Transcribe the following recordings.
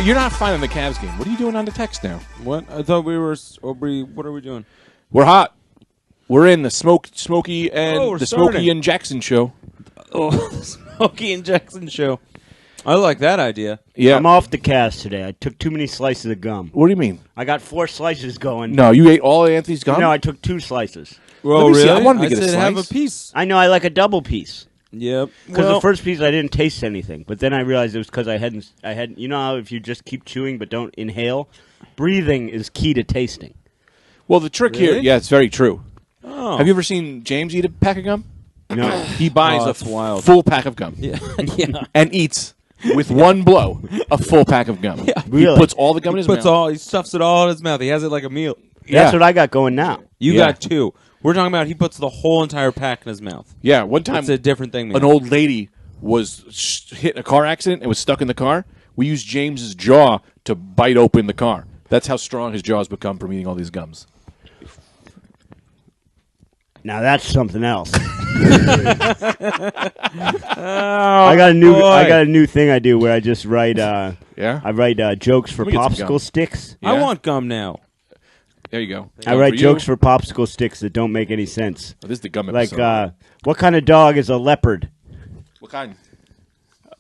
You're not finding the Cavs game. What are you doing on the text now? What? I thought we were. What are we doing? We're hot. We're in the Smokey and starting. Smokey and Jackson show. Oh, the Smokey and Jackson show. I like that idea. Yeah. I'm off the cast today. I took too many slices of gum. What do you mean? I got 4 slices going. No, you ate all of Anthony's gum? No, I took 2 slices. Well, Let me see. really? I wanted to get a said slice. have a piece. I know I like a double piece. Yep. Because the first piece I didn't taste anything, but then I realized it was because I hadn't. You know how if you just keep chewing but don't inhale, breathing is key to tasting. Well, the trick here, Really? yeah, it's very true. Oh. Have you ever seen James eat a pack of gum? No, He buys Oh, a that's wild. full pack of gum Yeah. Yeah. and eats with one blow a full pack of gum. Yeah. He Really? puts all the gum in his mouth. He stuffs it all in his mouth. He has it like a meal. that's what I got going now. You Yeah. got 2. We're talking about he puts the whole entire pack in his mouth. Yeah, one time It's a different thing, man. an old lady was hit in a car accident and was stuck in the car. We used James's jaw to bite open the car. That's how strong his jaw's become from eating all these gums. Now that's something else. Oh, I got a new thing I do where I just write. Yeah? I write jokes for Let me get some gum. popsicle sticks. Yeah. I want gum now. There you go. I write jokes for popsicle sticks that don't make any sense. Oh, this is the gum Like, episode. what kind of dog is a leopard? What kind?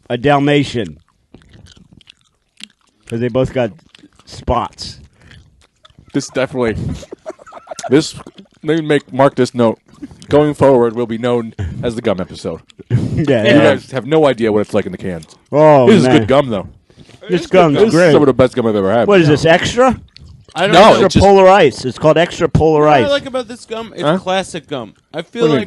A Dalmatian. Because they both got spots. This definitely. Let me mark this note. Going forward, will be known as the gum episode. You guys have no idea what it's like in the cans. Oh, This is man. good gum, though. This gum's This is great. some of the best gum I've ever had. What is this, extra? I don't No, know. it's Extra just- polar ice. It's called extra polar What I ice. like about this gum, it's Huh? classic gum. I feel What do you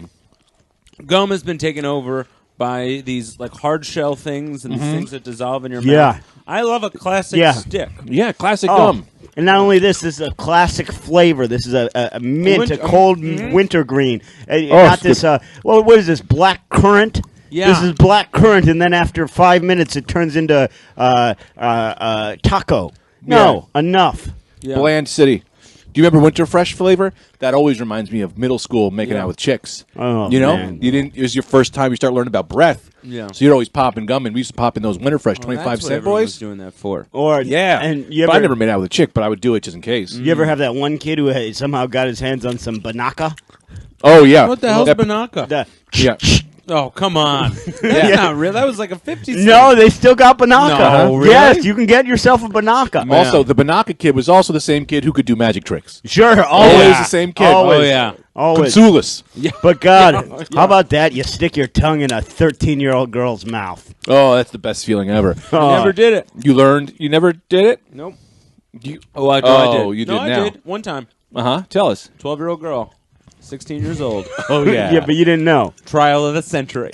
like gum has been taken over by these like hard shell things and these things that dissolve in your Yeah. mouth. I love a classic Yeah. stick. Yeah, classic Oh, gum. and not only this is a classic flavor. This is a mint, a cold winter green. Not this. What is this? Black currant. Yeah. This is black currant, and then after 5 minutes, it turns into taco. No, enough. Yeah. Bland City. Do you remember Winter Fresh flavor? That always reminds me of middle school making Yeah. out with chicks. Oh, you know, man. it was your first time you start learning about breath. Yeah. So you're always popping gum, and we used to pop in those Winter Fresh Well, 25 that's what cent everyone was boys. doing that for. Or Yeah, and you But ever I never made out with a chick, but I would do it just in case. you ever have that one kid who somehow got his hands on some banaka? Oh yeah, What the hell's That- Banaka? The- Yeah, Oh, come on. That's not real. That was like a 50s No, they still got banaka. No, really? Yes, you can get yourself a banaka. Also, the Banaka kid was also the same kid who could do magic tricks. Sure, Always always the same kid. Always. Oh, yeah. Always. Consulis. But God, how about that? You stick your tongue in a 13-year-old girl's mouth. Oh, that's the best feeling ever. Oh. Never did it. You learned. You never did it. Nope. You, I Oh, did. you no, did I now. did. One time. Tell us. 12-year-old girl. 16 years old. Oh Yeah, but you didn't know. Trial of the century.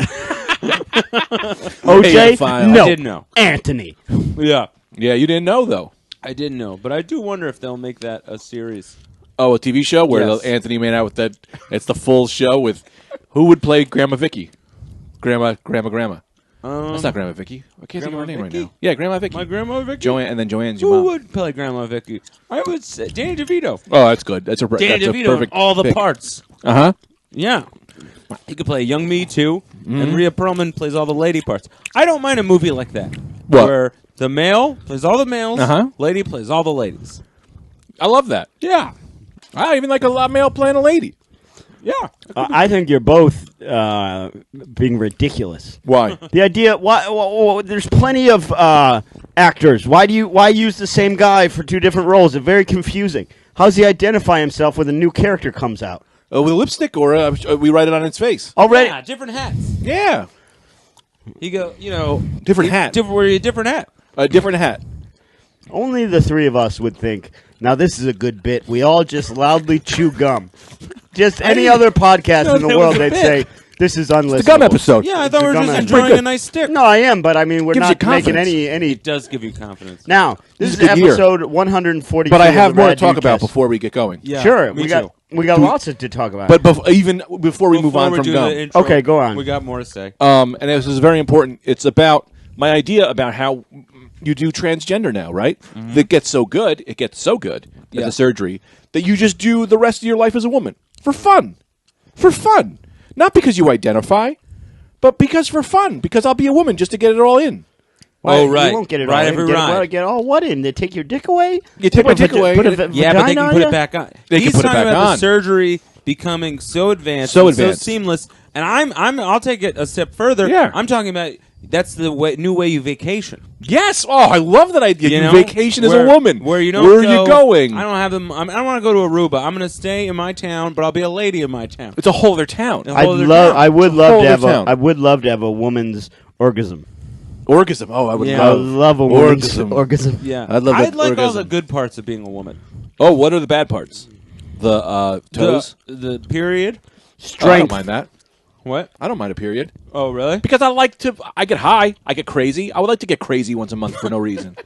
OJ? file. No. I did know. Anthony. Yeah. Yeah, you didn't know though. I didn't know. But I do wonder if they'll make that a series. Oh, a TV show where Yes. Anthony made out with that. It's the full show with who would play Grandma Vicky? Grandma. That's not Grandma Vicky. I can't think of Grandma her name Vicky? right now. Yeah, Grandma Vicky. My grandma Vicky? Joanne, and then Joanne's your Who mom. would play Grandma Vicky? I would say Danny DeVito. Oh, that's good. That's a Danny that's DeVito a in perfect all the pick. parts. Uh-huh. Yeah. He could play Young Me, too. And Rhea Perlman plays all the lady parts. I don't mind a movie like that. What? Where the male plays all the males, Uh-huh. lady plays all the ladies. I love that. Yeah. I even like a male playing a lady. Yeah. I think you're both being ridiculous. Why? The idea, why there's plenty of actors. Why use the same guy for 2 different roles? It's very confusing. How does he identify himself when a new character comes out? With a lipstick, or we write it on its face. Already, Yeah, different hats. Yeah. He go, Different hat. Wear a different hat. A different hat. only the 3 of us would think, now this is a good bit. We all just loudly chew gum. Just any other podcast No, in the that world, was a they'd bit. say, this is unlistenable. The gum episode. Yeah, I thought we were Gum just hat. enjoying Pretty a nice stick. No, I am, but I mean, we're Gives you not making confidence. any. It does give you confidence. Now, this is is a good year. episode 142. But I of the have more to Rad talk about Dudecast. before we get going. Yeah, Sure, me we got too. lots to talk about. But even before we move Before on we from do gum, the intro, Okay, go on. We got more to say. and this is very important. It's about my idea about how you do transgender now, right? That gets so good, at Yeah. the surgery, that you just do the rest of your life as a woman for fun, not because you identify, but because for fun. Because I'll be a woman just to get it all in. Why? Oh, right. You won't get it Right all in. every Get, ride. Get all what in? They take your dick away? You take my dick away. Put a Yeah, but they vagina can on put ya? it back on. They He's can put it talking back about on. the surgery becoming so advanced, So and advanced. so seamless. And I'll take it a step further. Yeah. I'm talking about that's the new way you vacation. Yes. Oh, I love that idea. You You know? vacation as Where- a woman. Where you don't Where go, are you going? I don't have them. I don't want to go to Aruba. I'm going to stay in my town, but I'll be a lady in my town. It's a whole other town. A whole other town. I would love whole to have other a. town. I would love to have a woman's orgasm. Orgasm. Oh, I would Yeah. I love. love a woman's Orgasm. orgasm. Yeah, I'd love that like all orgasm. the good parts of being a woman. Oh, what are the bad parts? The toes. The period. Oh, I don't Strength. mind that. What? I don't mind a period Oh, really? because I like to. I get high. I get crazy. I would like to get crazy once a month for no reason.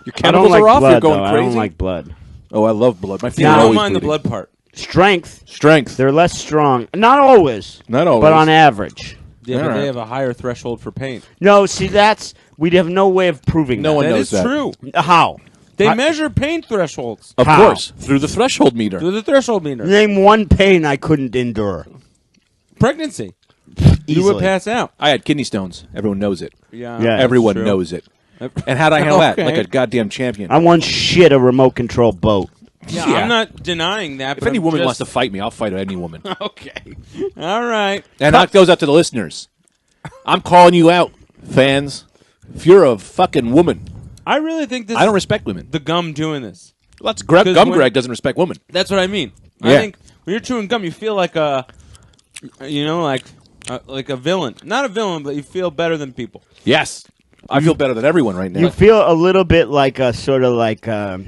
Your I don't chemicals like are off. blood, You're going though. crazy. I don't like blood. Oh, I love blood. My feet Yeah, are I don't always mind the bleeding. blood part. Strength. Strength. They're less strong. Not always. Not always. But on average. Yeah, but Alright. they have a higher threshold for pain. No, see, we'd have no way of proving No that. one That knows is that. true. How? They measure pain thresholds Of How? course, through the threshold meter. through the threshold meter. Name one pain I couldn't endure. Pregnancy. You would Easily. pass out. I had kidney stones. Everyone knows it. Yeah, Yeah. Everyone true. knows it. And how'd I handle that? Okay. Like a goddamn champion. I once shit a remote control boat. Yeah, Yeah. I'm not denying that. If but any I'm woman just- wants to fight me, I'll fight any woman. Okay. All right. And that goes out to the listeners. I'm calling you out, fans. If you're a fucking woman, I really think this I don't is respect women. the gum doing this. Let's 'Cause Gum when- Greg doesn't respect women. That's what I mean. I Yeah. think when you're chewing gum, you feel like like a villain. Not a villain, but you feel better than people. Yes. I feel better than everyone right now. You feel a little bit like a sort of like a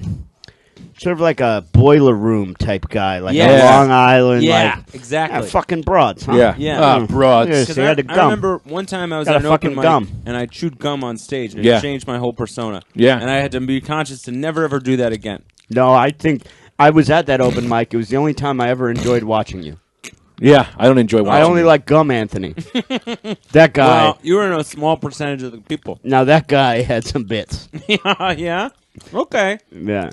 boiler room type guy, like Yes. a Long Island, Yeah, like exactly. fucking broads, huh? yeah. Yeah. Ah, broads. Yeah. Because So you had to I gum. remember one time I was Got at a an open fucking mic gum. and I chewed gum on stage and Yeah. it changed my whole persona. Yeah. And I had to be conscious to never ever do that again. No, I think I was at that open mic. It was the only time I ever enjoyed watching you. Yeah, I don't enjoy watching I only it. like Gum Anthony. That guy. Well, you were in a small percentage of the people. Now that guy had some bits. Yeah. Okay. Yeah.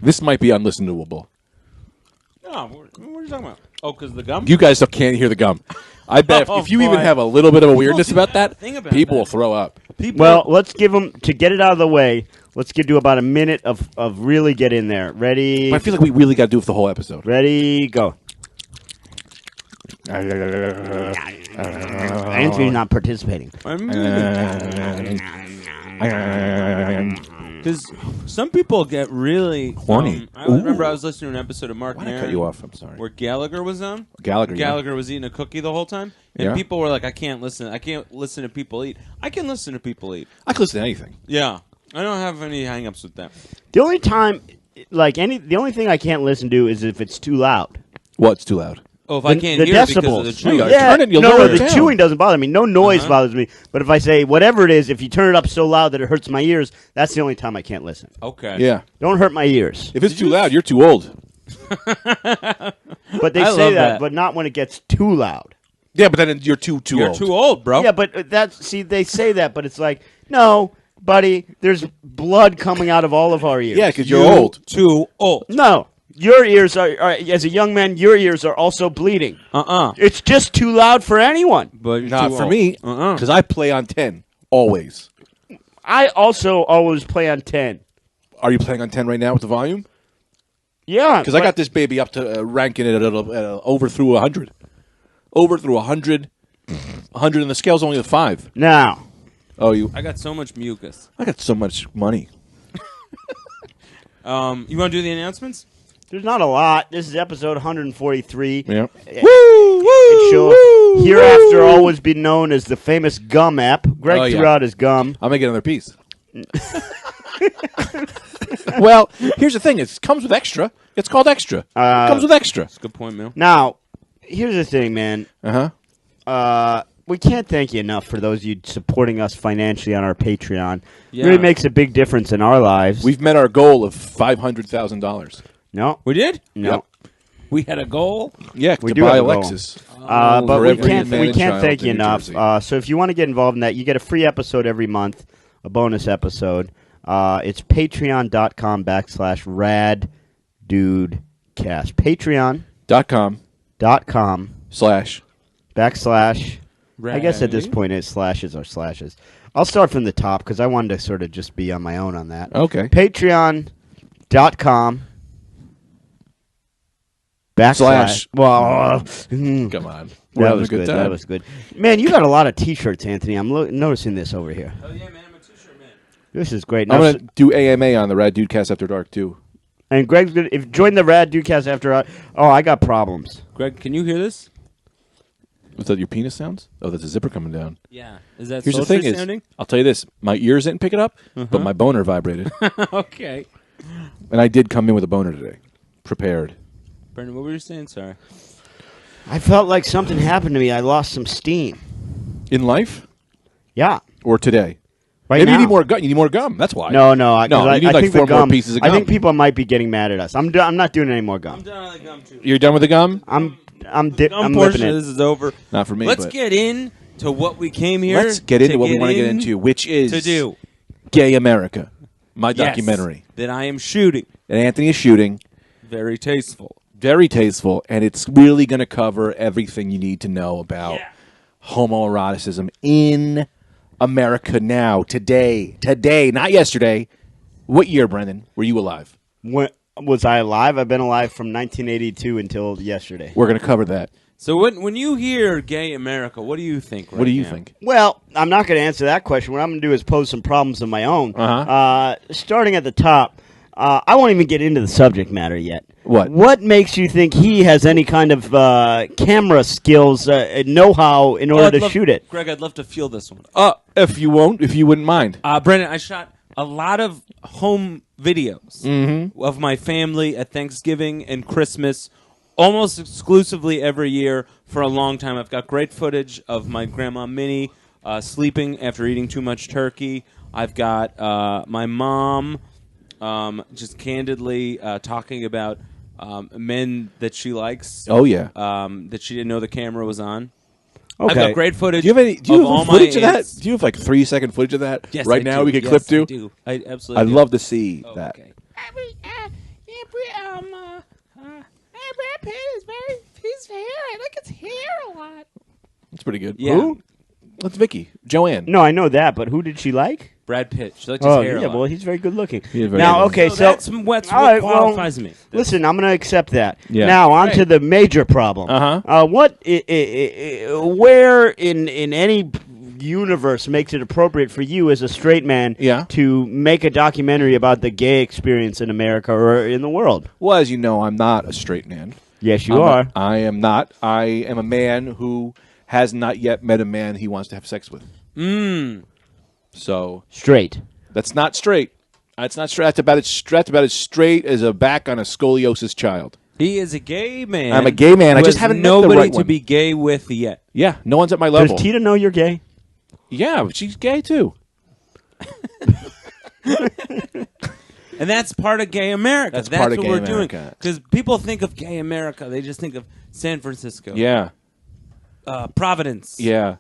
This might be unlistenable. No, what are you talking about? Oh, because the gum? You guys can't hear the gum. I bet Oh, if you even boy. have a little bit of a weirdness do about not that, think about people that. will throw up. People, Well, let's give him to get it out of the way. Let's do about a minute of really get in there. Ready? But I feel like we really got to do it for the whole episode. Ready? Go. Anthony's not participating. Because some people get really Horny. I remember I was listening to an episode of Mark Why did I Maron cut you off? I'm sorry. where Gallagher was on. Gallagher. yeah. Gallagher was eating a cookie the whole time, and Yeah. people were like, "I can't listen. I can't listen to people eat. I can listen to people eat." I can listen to anything. Yeah, I don't have any hang-ups with that. The only time, the only thing I can't listen to is if it's too loud. What's too loud? Oh, if I The- can't the hear it because of decibels. the chewing. Yeah. Yeah, Turn it, you'll no, lower no, it the down. chewing doesn't bother me. No noise Uh-huh. bothers me. But if I say whatever it is, if you turn it up so loud that it hurts my ears, that's the only time I can't listen. Okay. Yeah. Don't hurt my ears. If it's too loud, you're too old. But they I say love that, that. but not when it gets too loud. Yeah, but then you're too You're old. too old, bro. Yeah, but they say that, but it's like, no, buddy, there's blood coming out of all of our ears. Yeah, because you're old. Too old. No, your ears are, as a young man, your ears are also bleeding. It's just too loud for anyone. But you're Not too for old. me, Uh-uh. because I play on 10 always. I also always play on 10. Are you playing on 10 right now with the volume? Yeah. Because I got this baby up to ranking it at over through 100. Over through 100. 100 and the scale's only a 5. Now, Oh, you! I got so much mucus. I got so much money. You want to do the announcements? there's not a lot. This is episode 143. Yeah. It shall hereafter always be known as the famous Gum app. Greg Oh, yeah. threw out his gum. I'll make another piece. Well, here's the thing. It comes with extra. It's called extra. It comes with extra. That's a good point, Mil. Now, here's the thing, man. Uh-huh. We can't thank you enough for those of you supporting us financially on our Patreon. Yeah. Really makes a big difference in our lives. We've met our goal of $500,000. no, We did? no. Yep. We had a goal? Yeah, We to do buy have a goal. Lexus. But for we every can't advantage child thank you in New enough. Jersey. So if you want to get involved in that, you get a free episode every month, a bonus episode. It's patreon.com/Rad Dudecast. Patreon.com/. .com/. I guess at this point it's slashes or slashes. I'll start from the top because I wanted to sort of just be on my own on that. Okay. Patreon.com Slash. Well, Come on. that was good. That was good. Man, you got a lot of T-shirts, Anthony. I'm noticing this over here. Oh yeah, man, I'm a T-shirt man. This is great. I'm going to do AMA on the Rad Dudecast After Dark, too. And Greg's going to join the Rad Dudecast after. I got problems. Greg, can you hear this? Was that your penis sounds? Oh, that's a zipper coming down. Yeah. Is that Here's the thing sounding? is, I'll tell you this. My ears didn't pick it up, but my boner vibrated. Okay. And I did come in with a boner today. Prepared. Brendan, what were you saying? Sorry. I felt like something happened to me. I lost some steam. In life? Yeah. Or today? Right Maybe now. you need more gum. You need more gum. That's why. No. You need like think 4 the more pieces of gum. I think people might be getting mad at us. I'm not doing any more I'm gum. done on the gum too. You're done with the gum? I'm Gum lipping portion of it. this is over. Not for me. Let's but get into what we came here. Let's get into to what we want to get into, which is to do. Gay America, my Yes, documentary. that I am shooting. And Anthony is shooting. Very tasteful. Very tasteful, and it's really going to cover everything you need to know about homoeroticism in America now, today, not yesterday. What year, Brendan, were you alive? When, was I alive? I've been alive from 1982 until yesterday. We're going to cover that. So when you hear Gay America, what do you think? What do you think? Well, I'm not going to answer that question. What I'm going to do is pose some problems of my own. Starting at the top, I won't even get into the subject matter yet. What? What makes you think he has any kind of camera skills, know-how in order to shoot it? Greg, I'd love to feel this one. If you wouldn't mind. Brendan, I shot a lot of home videos of my family at Thanksgiving and Christmas, almost exclusively every year for a long time. I've got great footage of my grandma Minnie sleeping after eating too much turkey. I've got my mom just candidly talking about men that she likes. Oh, yeah. That she didn't know the camera was on. Okay. I've got great footage. Do you have any? Do you have all footage my of that? aunts. Do you have like 3-second footage of that? Yes, right I now do. we could Yes, clip to. I do. I absolutely. I'd do. love to see that. Okay. Brad Pitt is his hair. I like his hair a lot. That's pretty good. Yeah. Who? That's Vicky. Joanne. No, I know that, but who did she like? Brad Pitt. She likes his hair. yeah, a lot. well, he's very good looking. He is very Now, good okay, so that's what all right, well, qualifies me. Listen, I'm going to accept that. Yeah. Now, on to the major problem. What, where in any universe makes it appropriate for you as a straight man to make a documentary about the gay experience in America or in the world? Well, as you know, I'm not a straight man. Yes, you are. I am not. I am a man who has not yet met a man he wants to have sex with. So straight. That's not straight. That's not straight. That's about as straight as a back on a scoliosis child. He is a gay man. I'm a gay man. I just haven't met the nobody right to one. be gay with yet. Yeah, no one's at my level. Does Tita know you're gay? Yeah, but she's gay too. And that's part of Gay America. That's part of what Gay we're America. doing. Because people think of Gay America, they just think of San Francisco. Yeah. Providence. Yeah.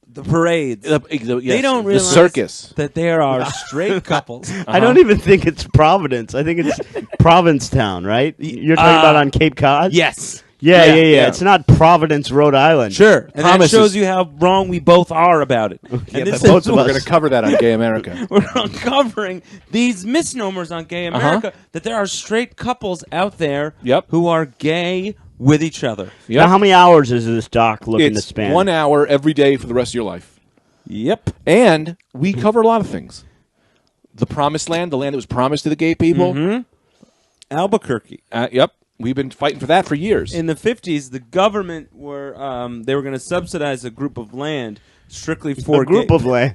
The parades. Yes. They don't realize the circus that there are straight couples. I don't even think it's Providence. I think it's Provincetown, right? You're talking about on Cape Cod? Yes. Yeah. It's not Providence, Rhode Island. Sure. And Promises. that shows you how wrong we both are about it. And this both is of us. We're going to cover that on Gay America. We're uncovering these misnomers on Gay America, that there are straight couples out there who are gay with each other. Yep. Now, how many hours is this doc looking to It's span? 1 hour every day for the rest of your life. Yep. And we cover a lot of things. The promised land, the land that was promised to the gay people. Albuquerque. Yep. We've been fighting for that for years. In the 50s, the government were they were going to subsidize a group of land strictly for a group of land.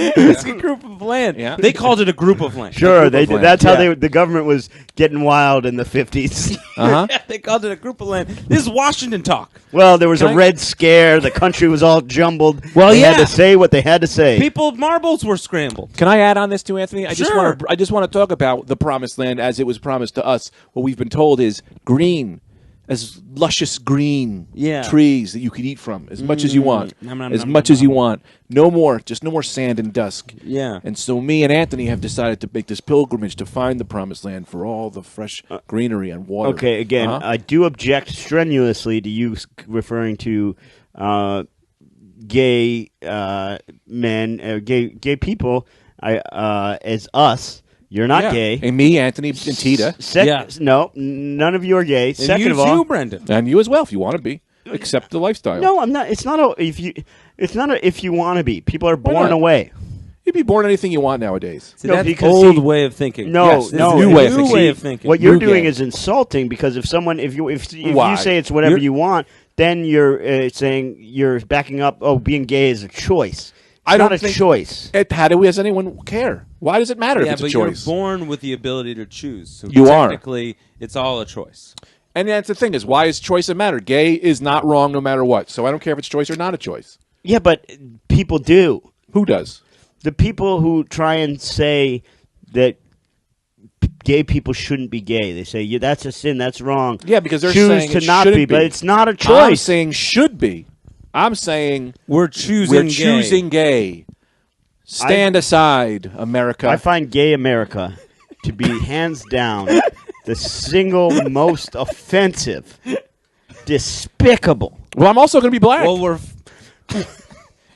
It's a group of land. Yeah. They called it a group of land. Sure, they did. land. That's how the government was getting wild in the 50s. They called it a group of land. This is Washington talk. Well, there was a Red Scare. The country was all jumbled. Well, they had yeah. to say what they had to say. Marbles were scrambled. Can I add on this too, Anthony? I just Sure. want to talk about the promised land as it was promised to us. What we've been told is green, as luscious green trees that you can eat from as much as you want, as you want. No more sand and dusk. Yeah. And so me and Anthony have decided to make this pilgrimage to find the promised land for all the fresh greenery and water. Okay, again, I do object strenuously to you referring to gay men, gay people, as us. You're not gay. And me, Anthony, and Tita. No, none of you are gay. And Second of all, you, Brendan, and you as well, if you want to be. Accept the lifestyle. No, I'm not. It's not a if you want to be. People are born away. You'd be born anything you want nowadays. See, that's old way of thinking. New way of thinking. What you're doing is insulting because if you say it's whatever you want, then you're saying you're backing up. Oh, being gay is a choice. It's not a choice. How does anyone care? Why does it matter if it's a choice? You're born with the ability to choose. So you technically, it's all a choice. And that's the thing is, why is choice a matter? Gay is not wrong no matter what. So I don't care if it's choice or not a choice. Yeah, but people do. Who does? The people who try and say that gay people shouldn't be gay. They say, that's a sin, that's wrong. Yeah, because they're saying to not be, but it's not a choice. I'm saying should be. I'm saying we're choosing gay. Stand aside, America. I find gay America to be hands down the single most offensive, despicable. Well, I'm also going to be black. Well,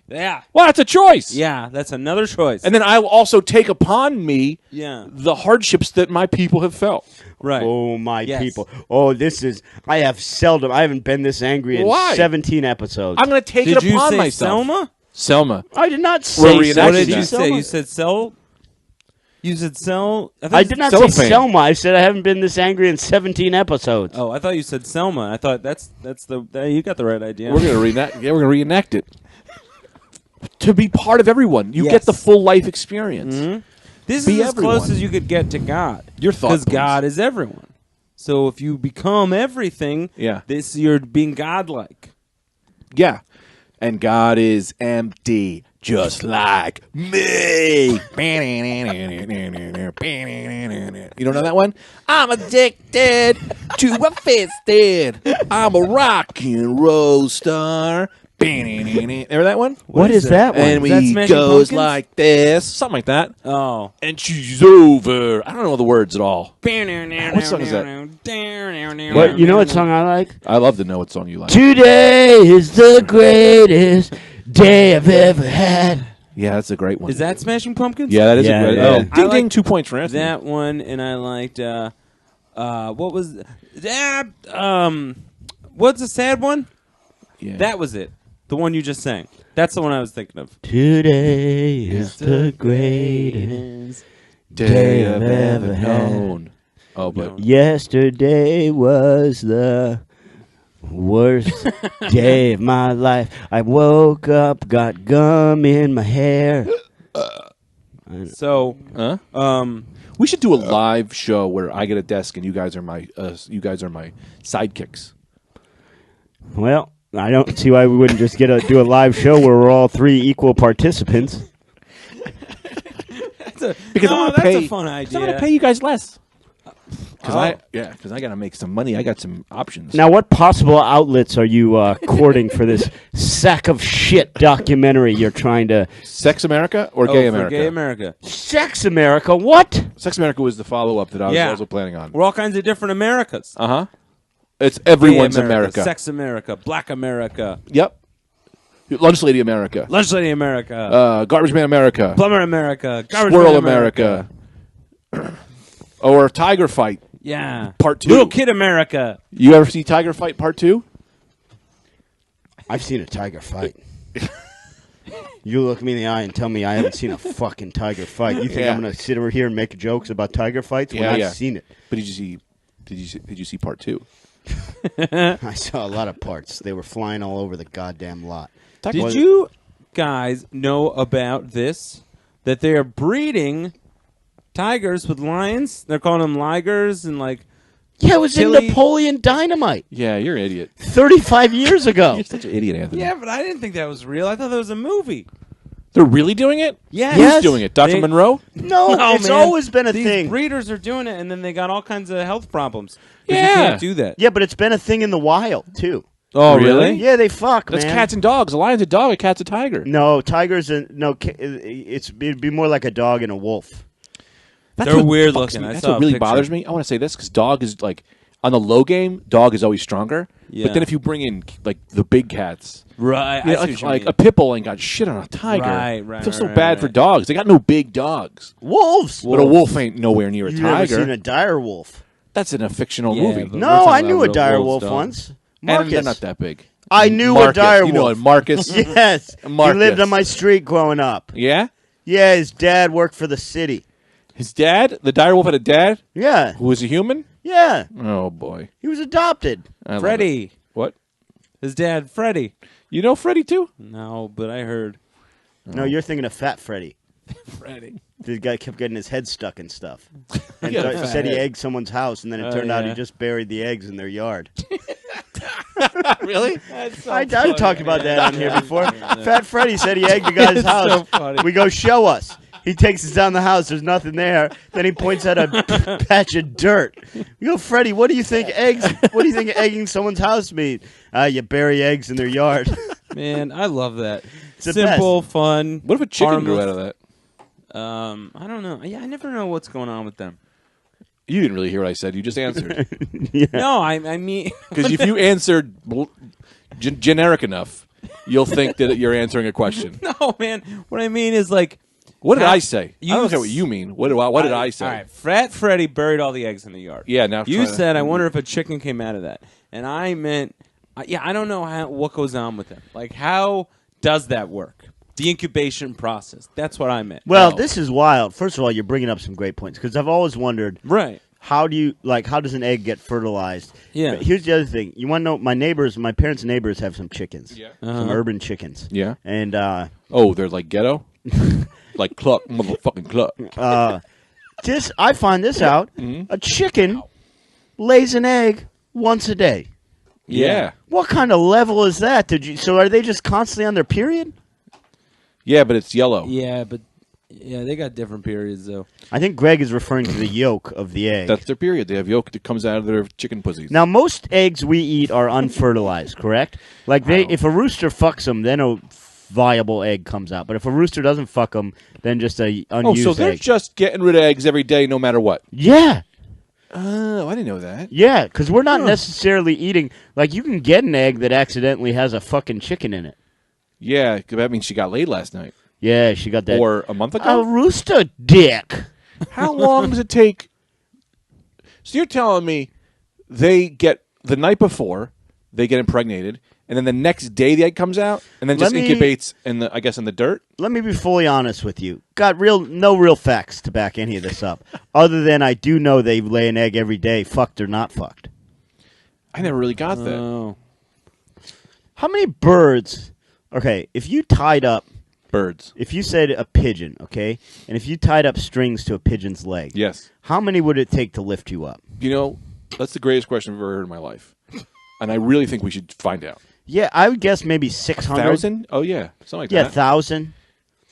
yeah. Well, that's a choice. Yeah, that's another choice. And then I will also take upon me the hardships that my people have felt. Right. Oh, my people. Oh, I haven't been this angry in 17 episodes. I'm going to take it upon myself. Selma? Selma. I did not say What did you say? You said Sel? You said Sel? I did not say Selma. I said I haven't been this angry in 17 episodes. Oh, I thought you said Selma. I thought you got the right idea. We're going to reenact. Yeah, we're going to reenact it. To be part of everyone, you get the full life experience. Mm-hmm. This is as close as you could get to God. Your thoughts, because God is everyone. So if you become everything, you're being godlike. Yeah, and God is empty, just like me. You don't know that one? I'm addicted to a fisted. I'm a rock and roll star. Remember that one? What is that one? And we goes like this. Something like that. Oh. And she's over. I don't know the words at all. What song is that? What, you know what song I like? I love to know what song you like. Today is the greatest day I've ever had. Yeah, that's a great one. Is that Smashing Pumpkins? Yeah, that is a great one. Ding, ding, 2 points for Anthony. That one, and I liked, what was, what's the sad one? Yeah. That was it. The one you just sang. That's the one I was thinking of. Today is the greatest day I've ever known. Oh, but yesterday was the worst day of my life. I woke up, got gum in my hair. So, we should do a live show where I get a desk and you guys are my sidekicks. Well, I don't see why we wouldn't just do a live show where we're all three equal participants. Because I want to pay. That's a fun idea. I want to pay you guys less. Because I got to make some money. I got some options. Now, what possible outlets are you courting for this sack of shit documentary you're trying to... Sex America or Gay America? Gay America. Sex America? What? Sex America was the follow-up that I was also planning on. We're all kinds of different Americas. Uh-huh. It's everyone's America. Sex America. Black America. Yep. Lunch Lady America. Lunch Lady America. Garbage Man America. Plumber America. Garbage Squirrel Man America. Or Tiger Fight. Yeah. Part 2. Little Kid America. You ever see Tiger Fight Part 2? I've seen a tiger fight. You look me in the eye and tell me I haven't seen a fucking tiger fight. You think I'm going to sit over here and make jokes about tiger fights when I've seen it? But did you see Part 2? I saw a lot of parts. They were flying all over the goddamn lot. Did you guys know about this? That they are breeding tigers with lions? They're calling them ligers and like... Yeah, it was in Napoleon Dynamite. Yeah, you're an idiot. 35 years ago. You're such an idiot, Anthony. Yeah, but I didn't think that was real. I thought that was a movie. They're really doing it? Yes. Who's doing it? Dr. Monroe? No, it's always been a thing. These breeders are doing it, and then they got all kinds of health problems. Yeah. You can't do that. Yeah, but it's been a thing in the wild, too. Oh, really? Yeah, they fuck, That's man. cats and dogs. A lion's a dog, a cat's a tiger. No, tigers and... No, it'd be more like a dog and a wolf. They're weird looking. That's what really bothers me. I want to say this because dog is like... on the low game, dog is always stronger. Yeah. But then if you bring in like the big cats, right? yeah, like a pit bull ain't got shit on a tiger. Right. I feel so bad for dogs. They got no big dogs. Wolves. But a wolf ain't nowhere near a You've tiger. never seen a dire wolf? That's in a fictional movie. No, I knew a dire wolf once. Marcus. And they're not that big. I knew Marcus, a dire wolf. You know it, Marcus. Yes. Marcus. He lived on my street growing up. Yeah? Yeah, his dad worked for the city. His dad? The dire wolf had a dad? Yeah. Who was a human? Yeah. Oh, boy. He was adopted. Freddie. What? His dad, Freddie. You know Freddie, too? No, but I heard. No, you're thinking of Fat Freddy. Freddie. The guy kept getting his head stuck and stuff. And Yeah, said he egged someone's house, and then it turned out he just buried the eggs in their yard. Really? I've talked about that on here before. Fat Freddy said he egged the guy's house. So funny. We go, show us. He takes us down the house. There's nothing there. Then he points at a patch of dirt. We go, Freddy, what do you think egging someone's house means? You bury eggs in their yard. Man, I love that. It's the Simple, fun. What if a chicken harmless. grew out of that? I don't know. Yeah, I never know what's going on with them. You didn't really hear what I said. You just answered. Yeah. No, I mean... Because if you answered generic enough, you'll think that you're answering a question. No, man. What I mean is like... What did I say? You I don't know what you mean. What did I say? All right, Fat Freddy buried all the eggs in the yard. Yeah, now you said, I wonder if a chicken came out of that. And I meant... I don't know what goes on with them. Like, how does that work? The incubation process. That's what I meant. Well, this is wild. First of all, you're bringing up some great points because I've always wondered, right? How does an egg get fertilized? Yeah. But here's the other thing. You want to know? My parents' neighbors have some chickens. Yeah. Some urban chickens. Yeah. And they're like ghetto, like cluck, motherfucking cluck. I find this out. A chicken lays an egg once a day. Yeah. What kind of level is that? So are they just constantly on their period? Yeah, but it's yellow. Yeah, but they got different periods though. I think Greg is referring to the yolk of the egg. That's their period. They have yolk that comes out of their chicken pussies. Now, most eggs we eat are unfertilized, correct? Like if a rooster fucks them, then a viable egg comes out. But if a rooster doesn't fuck them, then just a unused egg. So they're just getting rid of eggs every day, no matter what. Yeah. Oh, I didn't know that. Yeah, because we're not necessarily eating. Like, you can get an egg that accidentally has a fucking chicken in it. Yeah, that means she got laid last night. Yeah, she got that. Or a month ago? A rooster dick. How long does it take? So you're telling me they get, the night before, they get impregnated, and then the next day the egg comes out, and then just incubates in the dirt? Let me be fully honest with you. Got no real facts to back any of this up. Other than I do know they lay an egg every day, fucked or not fucked. I never really got that. Oh. How many birds... Okay, if you tied up... Birds. If you said a pigeon, okay, and if you tied up strings to a pigeon's leg... Yes. How many would it take to lift you up? You know, that's the greatest question I've ever heard in my life. And I really think we should find out. Yeah, I would guess maybe 600. 1,000? Oh, yeah. Something like that. Yeah, 1,000.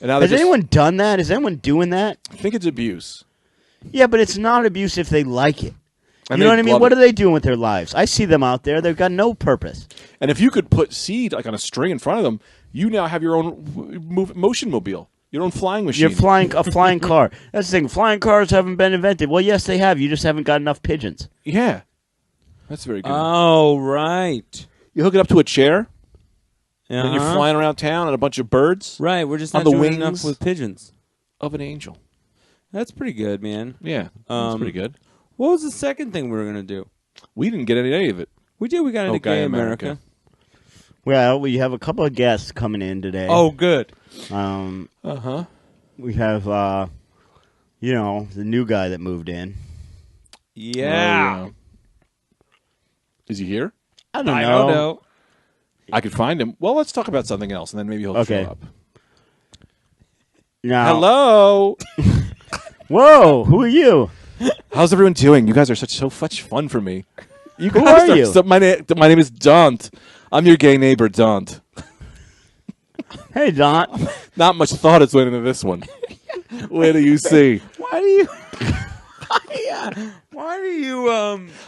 Has anyone done that? Is anyone doing that? I think it's abuse. Yeah, but it's not abuse if they like it. And you know what I mean? What it. are they doing with their lives? I see them out there. They've got no purpose. And if you could put seed like on a string in front of them, you now have your own motion mobile, your own flying machine. You're flying a flying car. That's the thing. Flying cars haven't been invented. Well, yes, they have. You just haven't got enough pigeons. Yeah. That's very good. Oh, right. You hook it up to a chair, and then you're flying around town on a bunch of birds. Right, we're just on not the doing wings enough with pigeons. Of an angel. That's pretty good, man. Yeah, that's pretty good. What was the second thing we were going to do? We didn't get any of it. We did. We got into Gay America. Well, we have a couple of guests coming in today. Oh, good. We have, the new guy that moved in. Yeah. Is he here? I don't know. I could find him. Well, let's talk about something else, and then maybe he'll show up. Now, hello. Whoa, who are you? How's everyone doing? You guys are so much fun for me. Who are you? My name is Daunt. I'm your gay neighbor, Daunt. Hey, Daunt. Not much thought is went into this one. Where do you see? Why do you...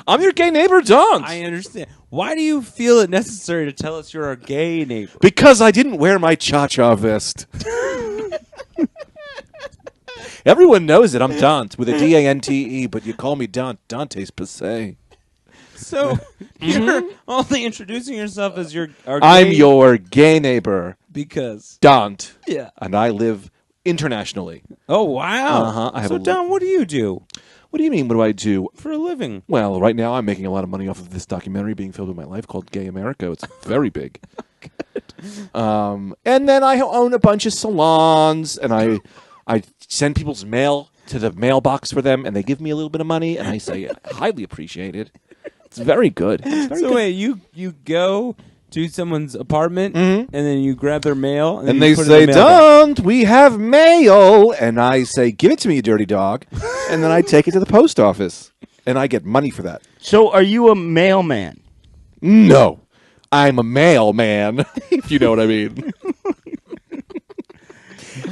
I'm your gay neighbor, Daunt. I understand. Why do you feel it necessary to tell us you're our gay neighbor? Because I didn't wear my cha-cha vest. Everyone knows it. I'm Daunt with a D-A-N-T-E, but you call me Daunt. Dante's passé. So you're only introducing yourself as I'm your gay neighbor. Because Dant. Yeah. And I live internationally. Oh, wow. Uh-huh. So, Don, what do you do? What do you mean, what do I do? For a living. Well, right now I'm making a lot of money off of this documentary being filmed in my life called Gay America. It's very big. And then I own a bunch of salons, and I send people's mail to the mailbox for them, and they give me a little bit of money, and I say, highly appreciated. It's very good. It's very good. Wait, you go to someone's apartment, and then you grab their mail, and they say, "Don't we have mail?" And I say, "Give it to me, you dirty dog." And then I take it to the post office, and I get money for that. So, are you a mailman? No, I'm a mailman. If you know what I mean.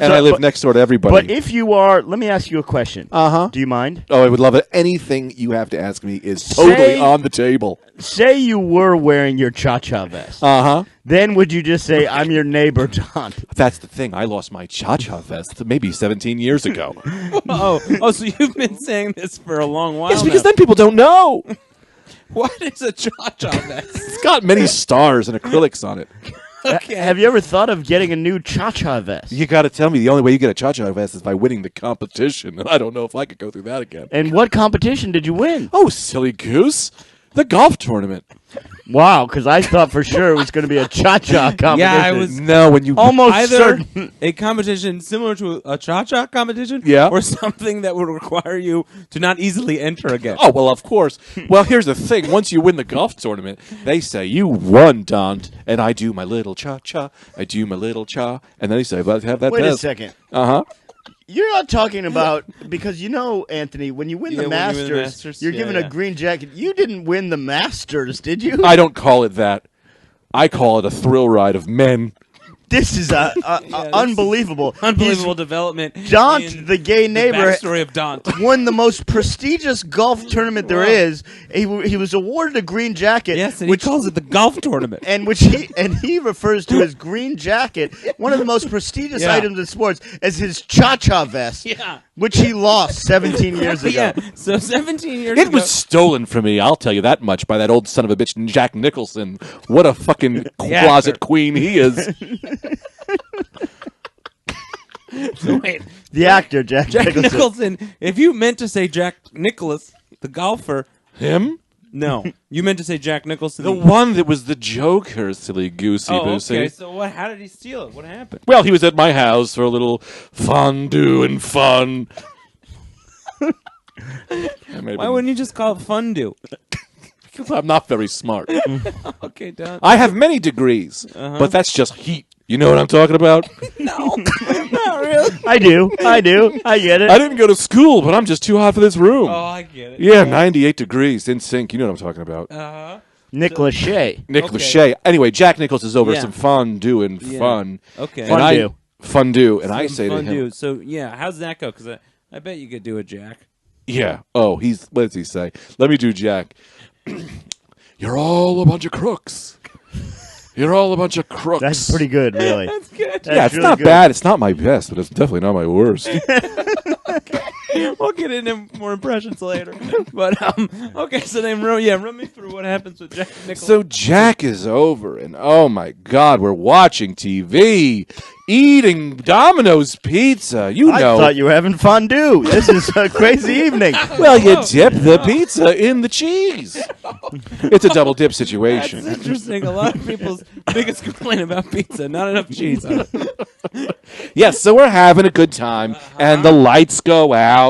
And I live next door to everybody. But if you are, let me ask you a question. Do you mind? Oh, I would love it. Anything you have to ask me is totally on the table. Say you were wearing your cha-cha vest. Then would you just say, "I'm your neighbor, Don"? That's the thing. I lost my cha-cha vest maybe 17 years ago. So you've been saying this for a long while. Yes, because now. then people don't know. What is a cha-cha vest? It's got many stars and acrylics on it. Okay. Have you ever thought of getting a new cha-cha vest? You got to tell me the only way you get a cha-cha vest is by winning the competition. And I don't know if I could go through that again. And what competition did you win? Oh, silly goose. The golf tournament. Wow, because I thought for sure it was going to be a cha-cha competition. Yeah, I was No, when you almost either certain. a competition similar to a cha-cha competition, Yeah. or something that would require you to not easily enter again. Oh, well, of course. Well, here's the thing. Once you win the golf tournament, they say, "You won, Don." And I do my little cha-cha. I do my little cha. And then they say, "Let's have that Wait vest." a second. Uh-huh. You're not talking about, because you know, Anthony, when you win the Masters, you're given a green jacket. You didn't win the Masters, did you? I don't call it that. I call it a thrill ride of men. This is unbelievable. Unbelievable development. Dant, the gay neighbor, story of Dant, won the most prestigious golf tournament there is. He was awarded a green jacket. Yes, and he calls it the golf tournament. And he refers to his green jacket, one of the most prestigious items in sports, as his cha-cha vest. Yeah. Which he lost 17 years ago. Yeah, so 17 years ago. It was stolen from me, I'll tell you that much, by that old son of a bitch, Jack Nicholson. What a fucking closet queen he is. So wait, the actor, Jack Nicholson. If you meant to say Jack Nicklaus, the golfer. Him? No. You meant to say Jack Nicholson. The one that was the Joker, silly goosey boosey. Okay, so how did he steal it? What happened? Well, he was at my house for a little fondue and fun. Why wouldn't you just call it fondue? Because I'm not very smart. Okay, Don. I have many degrees, but that's just heat. You know what I'm talking about? No, not really. I do. I get it. I didn't go to school, but I'm just too hot for this room. Oh, I get it. Yeah, 98 degrees in sync. You know what I'm talking about. Nick Lachey. Nick Lachey. Anyway, Jack Nichols is over some fondue and fun. Okay. Fondue. Fondue. And I say to him. So, yeah, how's that go? Because I bet you could do it, Jack. Yeah. Oh, what does he say? Let me do Jack. You're all a bunch of crooks. You're all a bunch of crooks. That's pretty good, really. That's good. Yeah, it's really not bad. It's not my best, but it's definitely not my worst. We'll get into more impressions later. But okay, so then run me through what happens with Jack Nicholson. So Jack is over, and oh my God, we're watching TV, eating Domino's pizza. I thought you were having fondue. This is a crazy evening. Well, you dip the pizza in the cheese. It's a double dip situation. That's interesting. A lot of people's biggest complaint about pizza: not enough cheese. Yes, so we're having a good time, and the lights go out.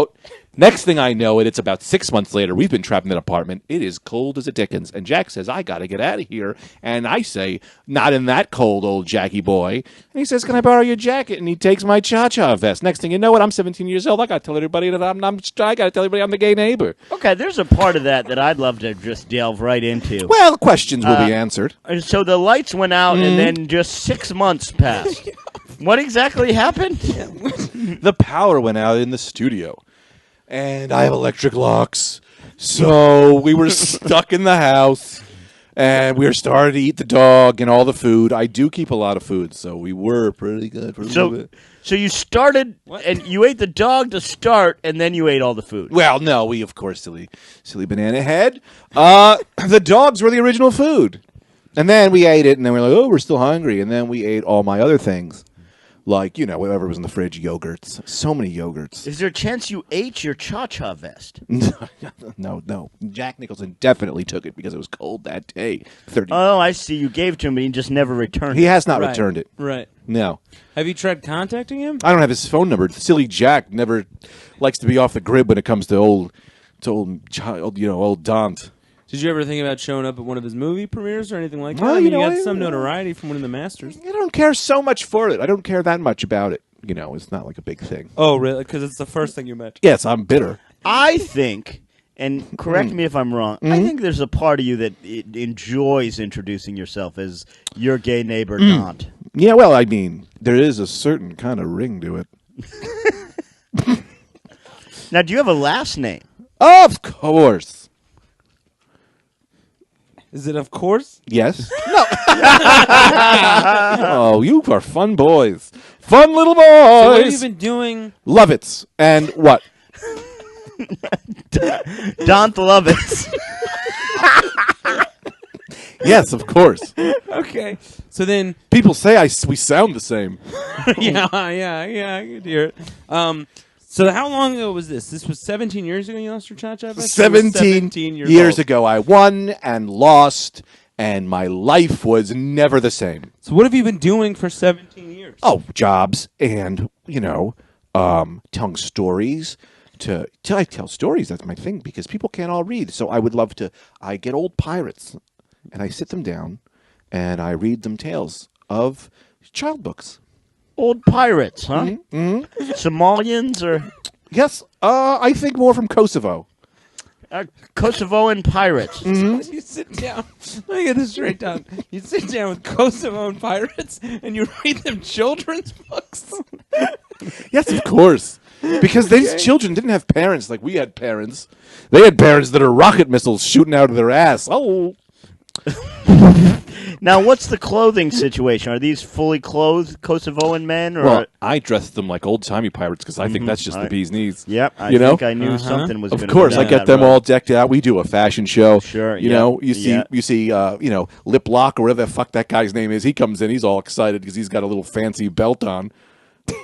Next thing I know, it's about 6 months later. We've been trapped in that apartment. It is cold as a dickens. And Jack says, "I got to get out of here." And I say, "Not in that cold, old Jackie boy." And he says, "Can I borrow your jacket?" And he takes my cha-cha vest. Next thing you know, I'm 17 years old. I got to tell everybody that I got to tell everybody I'm the gay neighbor. Okay, there's a part of that I'd love to just delve right into. Well, questions will be answered. So the lights went out, and then just 6 months passed. What exactly happened? The power went out in the studio. And I have electric locks. So we were stuck in the house. And we were starting to eat the dog and all the food. I do keep a lot of food, so we were pretty good for a little bit. So you started, and you ate the dog to start, and then you ate all the food. Well, no, we, of course, silly banana head. The dogs were the original food. And then we ate it, and then we were like, oh, we're still hungry. And then we ate all my other things. Like, whatever was in the fridge, yogurts. So many yogurts. Is there a chance you ate your cha-cha vest? No. Jack Nicholson definitely took it because it was cold that day. Oh, I see. You gave it to him, but he just never returned it. He has not returned it. Right. No. Have you tried contacting him? I don't have his phone number. Silly Jack never likes to be off the grid when it comes to old Dant. Did you ever think about showing up at one of his movie premieres or anything like that? Well, I mean, you got some notoriety from winning the Masters. I don't care so much for it. I don't care that much about it. It's not like a big thing. Oh, really? Because it's the first thing you mentioned. Yes, I'm bitter. I think, and correct me if I'm wrong, I think there's a part of you that enjoys introducing yourself as your gay neighbor, Dant. Yeah, well, I mean, there is a certain kind of ring to it. Now, do you have a last name? Of course. Is it of course? Yes. No. Oh, you are fun boys. Fun little boys. So what have you been doing? Lovitz. And what? Dant Lovitz. Yes, of course. Okay. So then... People say we sound the same. yeah, I could hear it. So how long ago was this? This was 17 years ago you lost your cha-cha vest? 17 years ago I won and lost, and my life was never the same. So what have you been doing for 17 years? Oh, jobs and, telling stories. I tell stories, that's my thing, because people can't all read. So I get old pirates, and I sit them down, and I read them tales of child books. Old pirates, huh? Mm-hmm. Somalians or? Yes, I think more from Kosovo. Kosovoan pirates. Mm-hmm. You sit down. Let me get this straight down. You sit down with Kosovoan pirates and you read them children's books. Yes, of course. Because these children didn't have parents like we had parents. They had parents that are rocket missiles shooting out of their ass. Oh. Now, what's the clothing situation? Are these fully clothed Kosovoan men? Or? Well, I dressed them like old-timey pirates because I think that's just the bee's knees. Yep, I think I knew something was going to Of course, I get them all decked out. We do a fashion show. Sure, you see, Lip Lock or whatever the fuck that guy's name is. He comes in, he's all excited because he's got a little fancy belt on.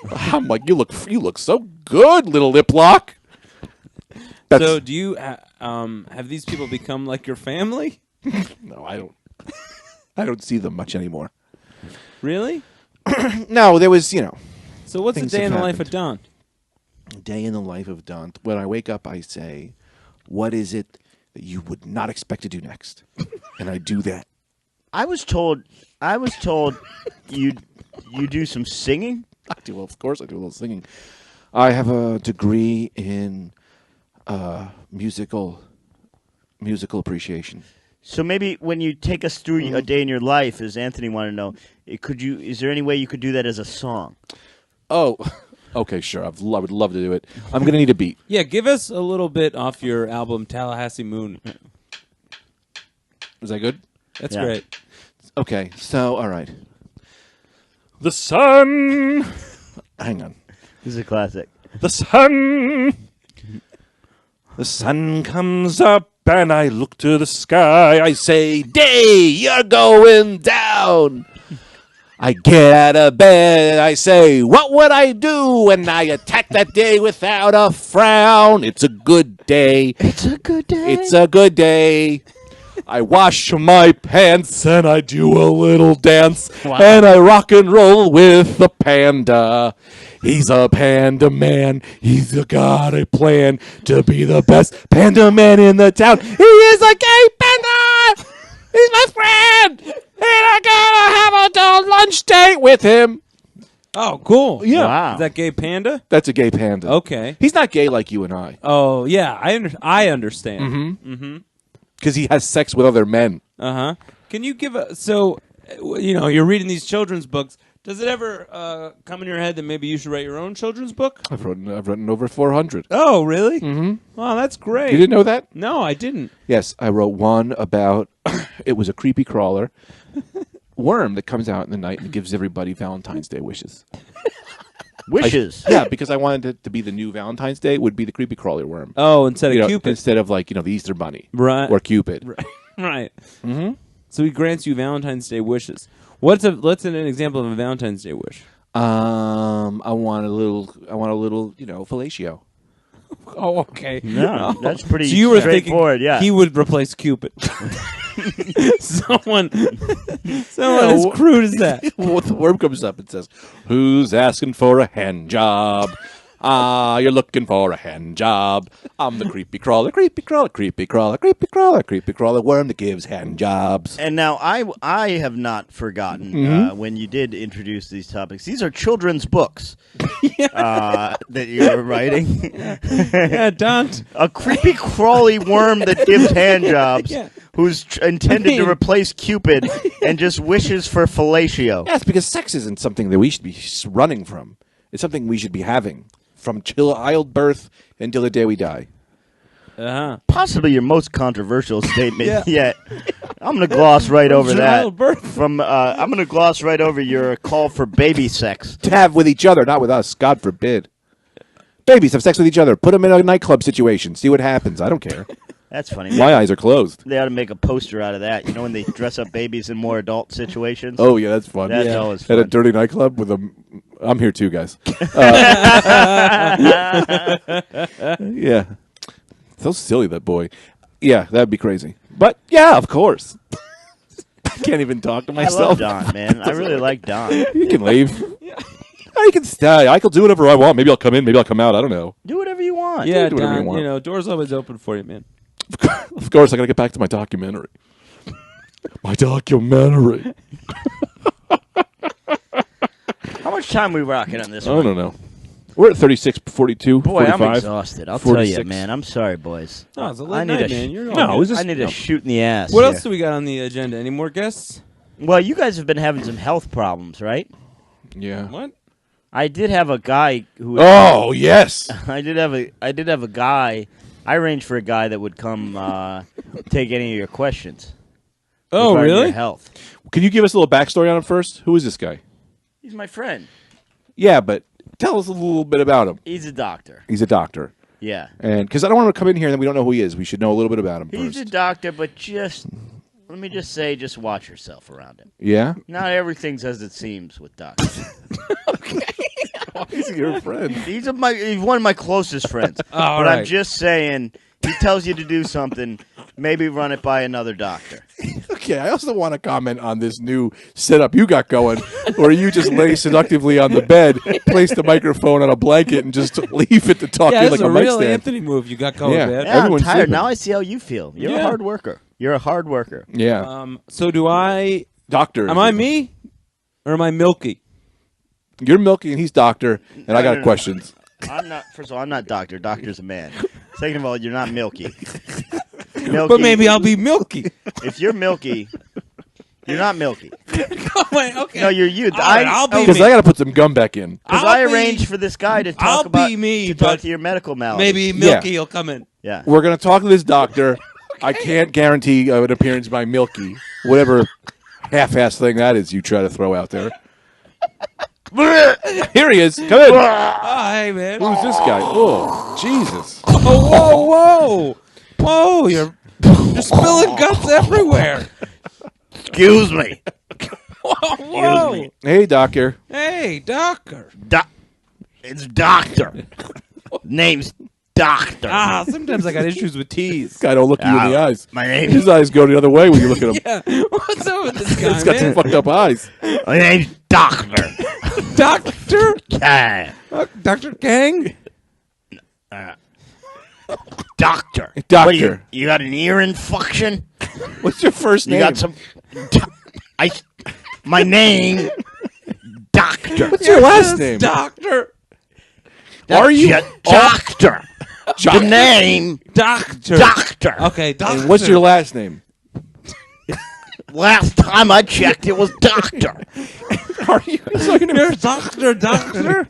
I'm like, you look so good, little Lip Lock. So, do you have these people become like your family? No, I don't. I don't see them much anymore. Really? No, there was, So what's a day in the life of Dant? A day in the life of Dant. When I wake up, I say, what is it that you would not expect to do next? And I do that. I was told you do some singing? I do. Well, of course I do a little singing. I have a degree in musical appreciation. So maybe when you take us through a day in your life, as Anthony wanted to know, is there any way you could do that as a song? Oh, okay, sure. I would love to do it. I'm going to need a beat. Yeah, give us a little bit off your album, Tallahassee Moon. Is that good? That's great. Okay, so, all right. The sun. Hang on. This is a classic. The sun. The sun comes up and I look to the sky. I say, day, you're going down. I get out of bed and I say, what would I do? And I attack that day without a frown. It's a good day. It's a good day. It's a good day. I wash my pants and I do a little dance. Wow. And I rock and roll with the panda. He's a panda man. He's got a plan to be the best panda man in the town. He is a gay panda. He's my friend. And I gotta have a lunch date with him. Oh, cool. Yeah. Wow. Is that gay panda? That's a gay panda. Okay. He's not gay like you and I. Oh, yeah. I understand. Mm-hmm. Mm-hmm. Because he has sex with other men. Uh-huh. Can you give you're reading these children's books. Does it ever come in your head that maybe you should write your own children's book? I've written over 400. Oh, really? Mm-hmm. Wow, that's great. You didn't know that? No, I didn't. Yes, I wrote one about It was a creepy crawler worm that comes out in the night and gives everybody Valentine's Day wishes. Wishes? Yeah, because I wanted it to be the new Valentine's Day would be the creepy crawler worm. Oh, instead of Cupid. Instead of like, the Easter Bunny. Right. Or Cupid. Right. Mm-hmm. So he grants you Valentine's Day wishes. What's an example of a Valentine's Day wish? I want a little, fellatio. Oh, okay. No, that's pretty so you were straightforward, yeah. He would replace Cupid. Someone as crude as that. Well, the worm comes up and says, "Who's asking for a hand job? You're looking for a hand job. I'm the creepy crawler, creepy crawler, creepy crawler, creepy crawler, creepy crawler worm that gives hand jobs." And now I have not forgotten when you did introduce these topics. These are children's books that you're writing. Yeah, don't. A creepy crawly worm that gives hand jobs. Yeah. Who's intended to replace Cupid and just wishes for fellatio. Yes, because sex isn't something that we should be running from. It's something we should be having from childbirth until the day we die. Possibly your most controversial statement yet. I'm going to gloss right over that. I'm going to gloss right over your call for baby sex. To have with each other, not with us. God forbid. Babies have sex with each other. Put them in a nightclub situation. See what happens. I don't care. That's funny. My eyes are closed. They ought to make a poster out of that. You know when they dress up babies in more adult situations? Oh, yeah, that's fun. That's always fun. At a dirty nightclub with a... I'm here too, guys. Yeah. So silly, that boy. Yeah, that'd be crazy. But, yeah, of course. I can't even talk to myself. I love Don, man. I really like Don. You can leave. You can stay. I can do whatever I want. Maybe I'll come in. Maybe I'll come out. I don't know. Do whatever you want. Yeah, do whatever Don, you want. door's always open for you, man. Of course, I got to get back to my documentary. My documentary. How much time are we rocking on this one? I don't know. We're at 36, 42, Boy, 45. I'm exhausted. I'll 46. tell you, man. I'm sorry, boys. No, it's a late night, man. You're I need a shoot in the ass. What else do we got on the agenda? Any more guests? Well, you guys have been having some health problems, right? Yeah. What? I did have a guy who. Oh, yes. I did have a guy. I arranged for a guy that would come take any of your questions. Oh, really? Your health. Can you give us a little backstory on him first? Who is this guy? He's my friend. Yeah, but tell us a little bit about him. He's a doctor. He's a doctor. Yeah. And because I don't want to come in here and then we don't know who he is. We should know a little bit about him He's first. a doctor, but let me just say, just watch yourself around him. Yeah? Not everything's as it seems with doctors. Okay. Why is he your friend? He's one of my closest friends. All but right. I'm just saying, he tells you to do something, maybe run it by another doctor. Okay, I also want to comment on this new setup you got going, where you just lay seductively on the bed, place the microphone on a blanket, and just leave it to talk to you like that's a a mic real stand. Anthony move you got going, Yeah. man. Yeah, I'm Everyone's tired. sleeping. Now I see how you feel. You're a hard worker. You're a hard worker. Yeah. So do I... Doctor. Am I me? Or am I Milky? You're Milky and he's Doctor, and I got questions. I'm not. First of all, I'm not doctor. Doctor's a man. Second of all, you're not Milky. Milky. But maybe I'll be Milky. If you're Milky, you're not Milky. Oh, wait, okay. No, you're you. right, I'll be Because me. I got to put some gum back in. Because I arranged for this guy to talk about be me, to talk but to your medical malady. Maybe Milky will come in. Yeah. We're going to talk to this doctor. I can't guarantee an appearance by Milky, whatever half-ass thing that is you try to throw out there. Here he is. Come in. Oh, hey, man. Who's this guy? Oh, Jesus. Oh, whoa. You're spilling guts everywhere. Excuse me. Whoa. me. Hey, doctor. Hey, doctor. It's Doctor. Name's Doctor. Sometimes I got issues with T's. Guy don't look you in the eyes. My name His eyes go the other way when you look at him. Yeah. What's up with this guy, He's got some man? fucked up eyes. My name's Doctor. Doctor? Yeah. Dr. Gang? Doctor. Doctor. What, you got an ear infection? What's your first You name? got some. My name, Doctor. What's your last name? Doctor. Are you Doctor? The name, Doctor. Doctor. Okay, doctor. And what's your last name? Last time I checked, it was Doctor. Are you? You're doctor. Doctor.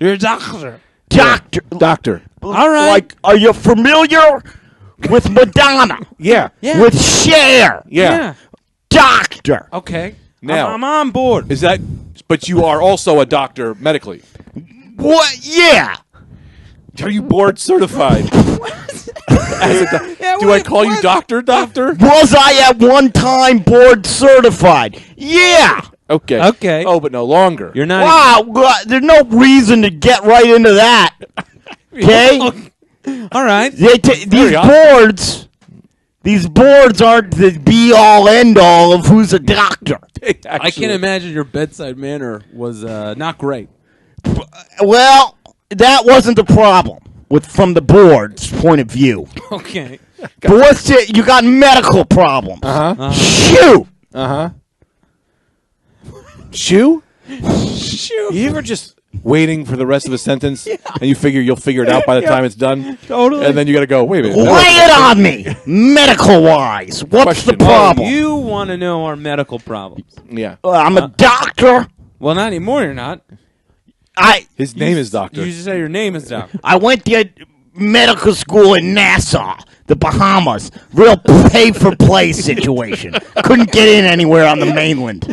You're doctor. Doctor. Doctor. All right. Like, are you familiar with Madonna. Yeah. With Cher. Yeah. Doctor. Okay. Now, I'm on board. Is that? But you are also a doctor medically. What? Yeah. Are you board certified? Do I call you doctor? Was I at one time board certified? Yeah. Okay. Oh, but no longer. You're not. Wow. There's no reason to get right into that. Okay. All right. These boards aren't the be-all, end-all of who's a doctor. I can imagine your bedside manner was not great. Well, that wasn't the problem from the board's point of view. Okay. But what's it? You got medical problems. Shoot. Shoe? You ever just waiting for the rest of the sentence and you figure you'll figure it out by the time it's done? Totally. And then you got to go, wait a minute. Lay it on me, medical-wise. What's the problem? You want to know our medical problems. Yeah. I'm a doctor. Well, not anymore, you're not. His name is Doctor. You just say your name is Doctor. I went to medical school in Nassau, the Bahamas. Real pay-for-play situation. Couldn't get in anywhere on the mainland.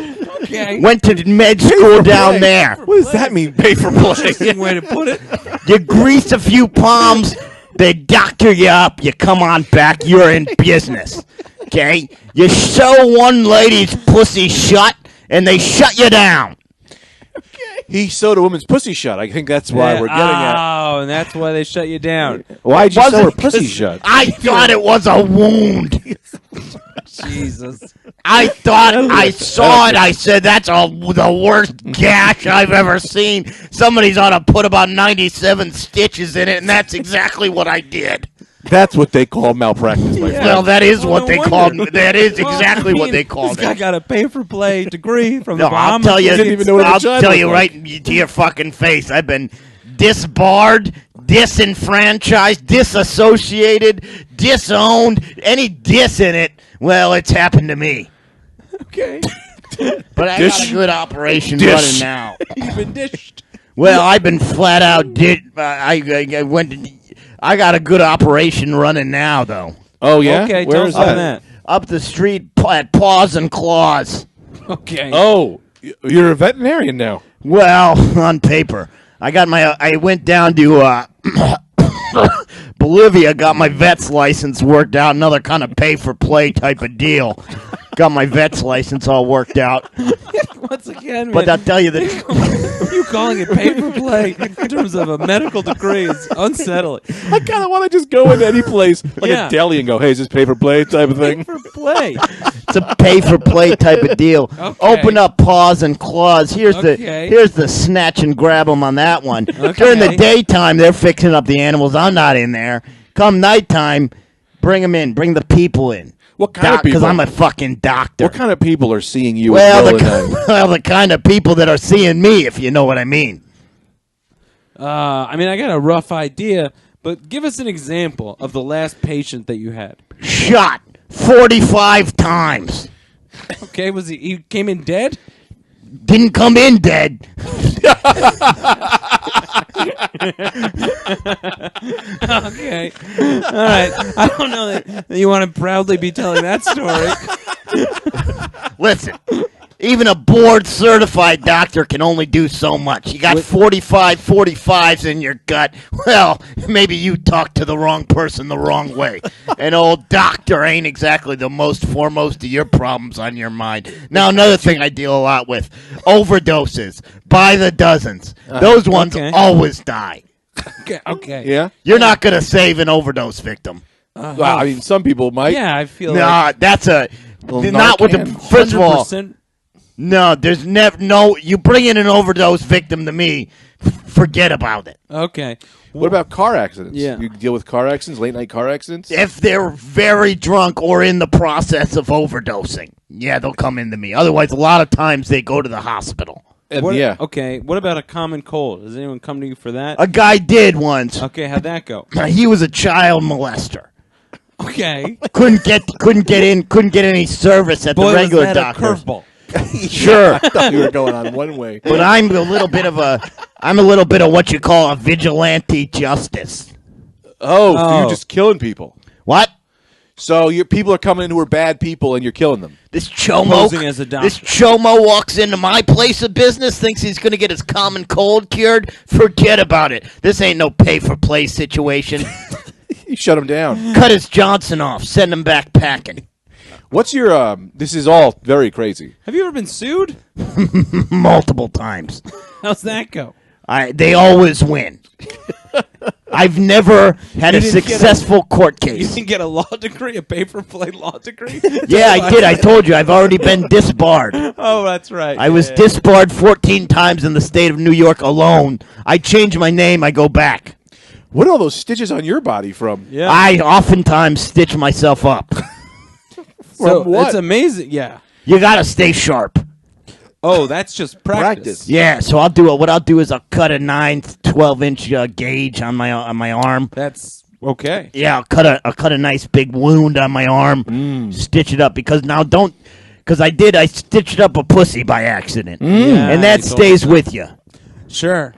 Okay. Went to med school down there. What does that mean, pay for play? Interesting way to put it. You grease a few palms, they doctor you up, you come on back, you're in business. Okay? You sew one lady's pussy shut, and they shut you down. He sewed a woman's pussy shut. I think that's why we're getting at. Oh, and that's why they shut you down. Why'd you sew her pussy shut? I thought it was a wound. Jesus. I thought I saw it. I said, that's the worst gash I've ever seen. Somebody's ought to put about 97 stitches in it, and that's exactly what I did. That's what they call malpractice, my friend. Well, that is what they called. That is exactly what they called it. This guy got a pay-for-play degree from the I'll Bahamas. tell you. Didn't even know what I'll tell you right to your fucking face. I've been disbarred, disenfranchised, disassociated, disowned. Any dis in it, well, it's happened to me. Okay. But I got a good operation running now. You've been dished. Well, I've been flat out. I went to. I got a good operation running now, though. Oh, yeah? Okay, where is that? Up the street at Paws and Claws. Okay. Oh, you're a veterinarian now. Well, on paper. I went down to Bolivia, got my vet's license worked out, another kind of pay-for-play type of deal. Got my vet's license all worked out. Once again, but I'll tell you that you calling it pay-for-play in terms of a medical degree is unsettling. I kind of want to just go into any place, like a deli, and go, hey, is this pay-for-play type of thing? Pay-for-play. It's a pay-for-play type of deal. Okay. Open up Paws and Claws. Here's the snatch and grab them on that one. Okay. During the daytime, they're fixing up the animals. I'm not in there. Come nighttime, bring them in. Bring the people in. What kind of people? Because I'm a fucking doctor. What kind of people are seeing you? The kind of people that are seeing me, if you know what I mean. I got a rough idea, but give us an example of the last patient that you had. Shot 45 times. Okay, he came in dead? Didn't come in dead. Okay. All right. I don't know that you want to proudly be telling that story. Listen, even a board-certified doctor can only do so much. You got 45s in your gut. Well, maybe you talked to the wrong person the wrong way. An old doctor ain't exactly the most foremost of your problems on your mind. Now, another thing I deal a lot with, overdoses by the dozens. Those ones always die. Okay. Yeah? You're not going to save an overdose victim. Well, some people might. Yeah, I feel that's a... Not with the... First of all... No, there's never you bring in an overdose victim to me, forget about it. Okay. What about car accidents? Yeah. You deal with car accidents, late night car accidents? If they're very drunk or in the process of overdosing, yeah, they'll come into me. Otherwise, a lot of times they go to the hospital. Yeah. Okay. What about a common cold? Does anyone come to you for that? A guy did once. Okay, how'd that go? He was a child molester. Okay. Couldn't get any service at the regular doctor. Curveball. Sure. I thought you were going on one way. But I'm a little bit of what you call a vigilante justice. Oh, so you're just killing people. What? So your people are coming in who are bad people, and you're killing them. This chomo, Posing as a doctor. this chomo walks into my place of business, thinks he's going to get his common cold cured. Forget about it. This ain't no pay-for-play situation. You shut him down. Cut his Johnson off. Send him back packing. What's your? This is all very crazy. Have you ever been sued? Multiple times. How's that go? They always win. I've never had a didn't get successful court You case. didn't get a law degree, a pay-for-play law degree? Yeah, I did. I told you. I've already been disbarred. Oh, that's right. I was disbarred 14 times in the state of New York alone. I change my name, I go back. What are all those stitches on your body from? Yeah. I oftentimes stitch myself up. So From what? it's amazing. Yeah. You gotta stay sharp. Oh, that's just practice. Yeah, so what I'll do is I'll cut a 12-inch gauge on my arm. That's okay. Yeah, I'll cut a nice big wound on my arm, stitch it up because I stitched up a pussy by accident, and that stays with you. Sure.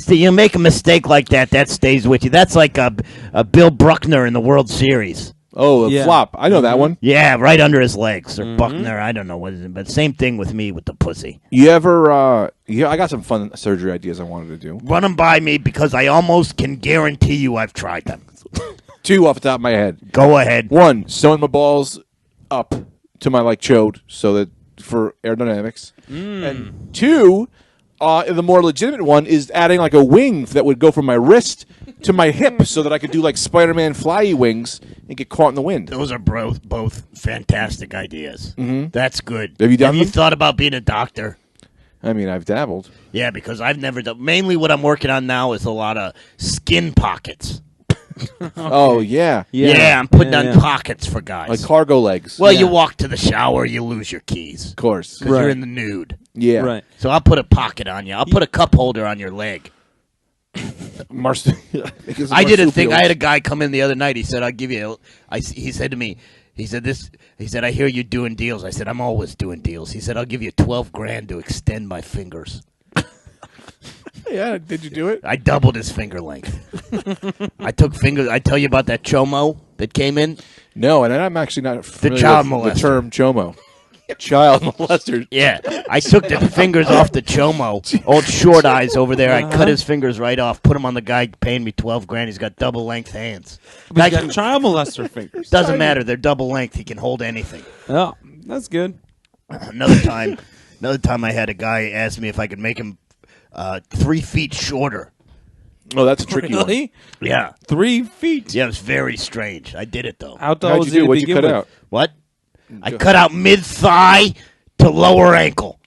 You make a mistake like that stays with you. That's like a Bill Bruckner in the World Series. Oh, a flop. I know that one. Yeah, right under his legs or Buckner. I don't know what it is, but same thing with me with the pussy. You ever? I got some fun surgery ideas I wanted to do. Run them by me because I almost can guarantee you I've tried them. 2 off the top of my head. Go ahead. 1, sewing my balls up to my chode so that for aerodynamics. And 2, the more legitimate one is adding a wing that would go from my wrist to my hip so that I could do Spider-Man flyy wings and get caught in the wind. Those are both fantastic ideas. Mm-hmm. That's good. Have you done them? Have you thought about being a doctor? I mean, I've dabbled. Yeah, because I've never done. Mainly what I'm working on now is a lot of skin pockets. Oh, yeah. Yeah, I'm putting on pockets for guys. Like cargo legs. Well, you walk to the shower, you lose your keys. Of course. Because you're in the nude. Yeah. Right. So I'll put a pocket on you. I'll put a cup holder on your leg. I did a thing. I had a guy come in the other night. He said, "I'll give you." He said to me, "He said, I hear you doing deals." I said, "I'm always doing deals." He said, "I'll give you $12,000 to extend my fingers." Yeah, did you do it? I doubled his finger length. I took fingers. I tell you about that chomo that came in. No, and I'm actually not familiar child with molester. the term chomo. Child molester. Yeah, I took the fingers off the chomo. Old short eyes over there. I cut his fingers right off. Put them on the guy paying me $12,000. He's got double length hands. He's got child molester fingers. Doesn't matter. They're double length. He can hold anything. Oh, that's good. Another time I had a guy ask me if I could make him 3 feet shorter. Oh, that's a tricky one. Really? Yeah. 3 feet. Yeah, it was very strange. I did it though. How tall How'd was you he do? to What'd you begin cut with? out? What? I cut out mid-thigh to lower ankle.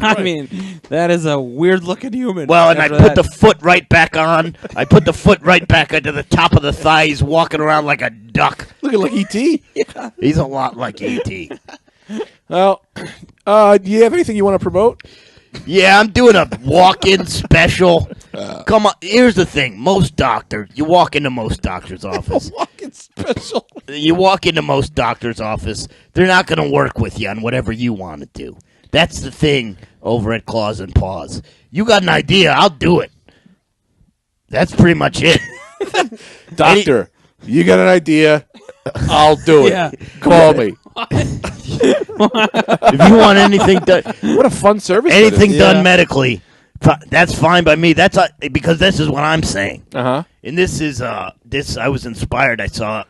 I mean, that is a weird-looking human. Well, and I after put that. the foot right back on. I put the foot right back onto the top of the thigh. He's walking around like a duck. Looking like E.T.? Yeah. He's a lot like E.T. Well, do you have anything you want to promote? Yeah, I'm doing a walk-in special. Come on, here's the thing. You walk into most doctors' office. Walking special. You walk into most doctors' office, they're not going to work with you on whatever you want to do. That's the thing over at Claws and Paws. You got an idea, I'll do it. That's pretty much it. Doctor, you got an idea, I'll do it. Yeah. Call me. If you want anything done, What a fun service. anything that is. done medically, that's fine by me. Because this is what I'm saying. Uh-huh. And this is I was inspired. I saw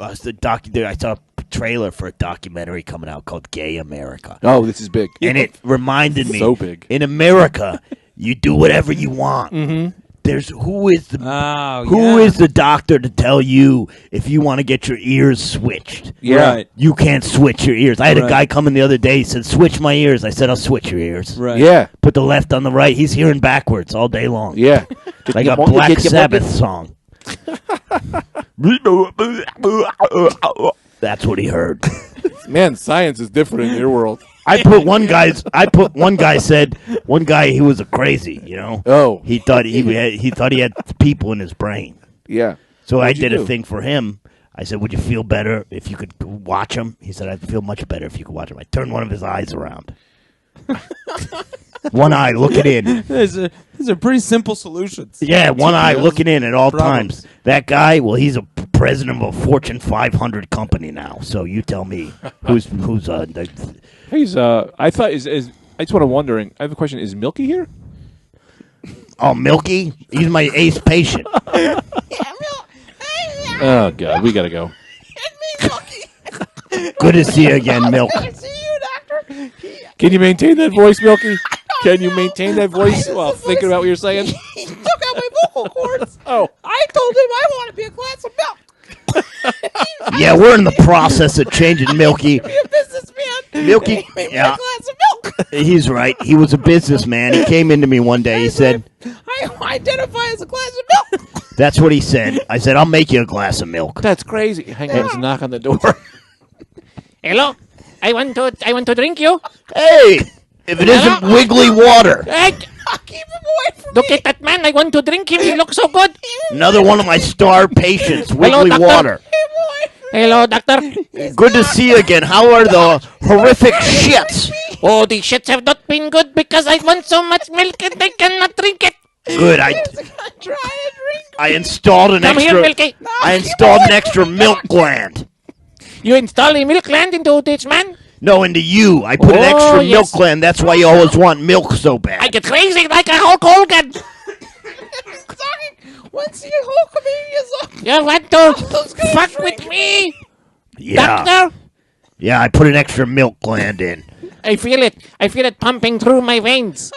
I saw a trailer for a documentary coming out called Gay America. Oh, this is big. And it reminded me, So big. in America, you do whatever you want. Mm-hmm. Who is the doctor to tell you if you want to get your ears switched? Yeah. Right. You can't switch your ears. I had a Right. guy come in the other day. He said, "Switch my ears." I said, "I'll switch your ears." Right. Yeah. Put the left on the right. He's hearing backwards all day long. Yeah. Like a Black Sabbath song. That's what he heard. Man, science is different in your world. One guy he was a crazy, you know. Oh. He thought he had people in his brain. Yeah. So What'd I you did a do? thing for him. I said, "Would you feel better if you could watch him?" He said, "I'd feel much better if you could watch him." I turned one of his eyes around. One eye looking in. These are pretty simple solutions. Yeah, one eye looking in at all times. That guy, well, he's a president of a Fortune 500 company now. So you tell me who's He's I thought is I just want to wondering. I have a question. Is Milky here? Oh, Milky? He's my ace patient. Oh God, we gotta go. Good to see you again, Milk. See you, doctor. Can you maintain that voice, Milky? Can you maintain that voice while thinking about what you're saying? He took out my vocal cords. Oh. I told him I want to be a glass of milk. Yeah, we're in the process of changing Milky. Be a businessman. Milky, He made me yeah. a glass of milk. He's right. He was a businessman. He came into me one day. He said, I identify as a glass of milk. that's what he said. I said, I'll make you a glass of milk. That's crazy. Hang on, let's knock on the door. Hello. I want to drink you. Hey, if it isn't wiggly water. Hey, keep him away from me. Look at that man. I want to drink him. He looks so good. Another one of my star patients, wiggly water. Hello, doctor. Good to see you again. How are the horrific shits? Oh, the shits have not been good because I want so much milk and I cannot drink it. Good. I installed an Come extra. here, Milky. I installed an extra milk gland. You install a milk gland into this man? No, into you. I put an extra milk yes. gland. That's why you always want milk so I bad. get crazy like a Hulk Hogan. Once the Hulk you want to fuck with me, Yeah. doctor? Yeah, I put an extra milk gland in. I feel it. I feel it pumping through my veins.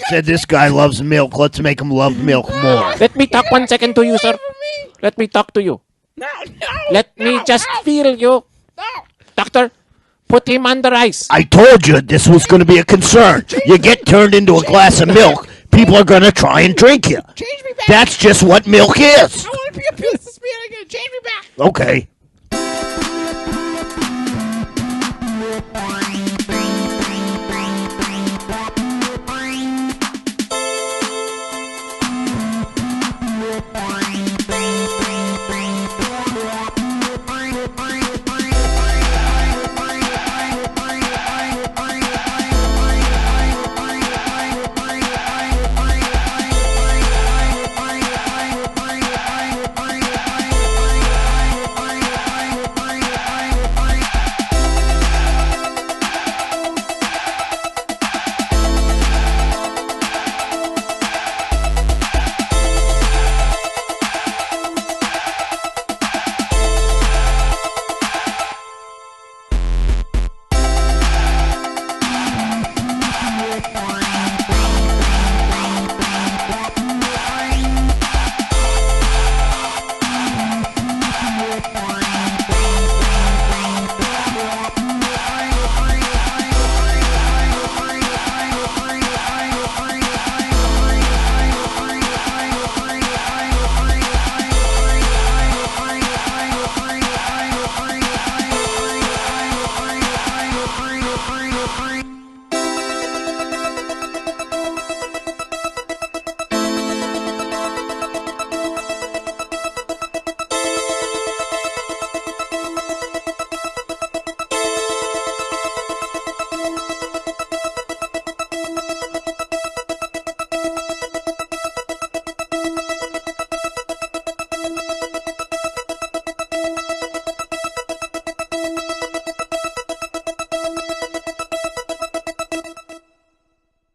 Said this guy loves milk. Let's make him love milk more. Let me talk 1 second to you, sir. Let me talk to you. Let me just feel you. Doctor, put him under ice. I told you this was going to be a concern. You get turned into a glass of milk, people are going to try and drink you. Change me back. That's just what milk is. I want to be a businessman again. Change me back. Okay.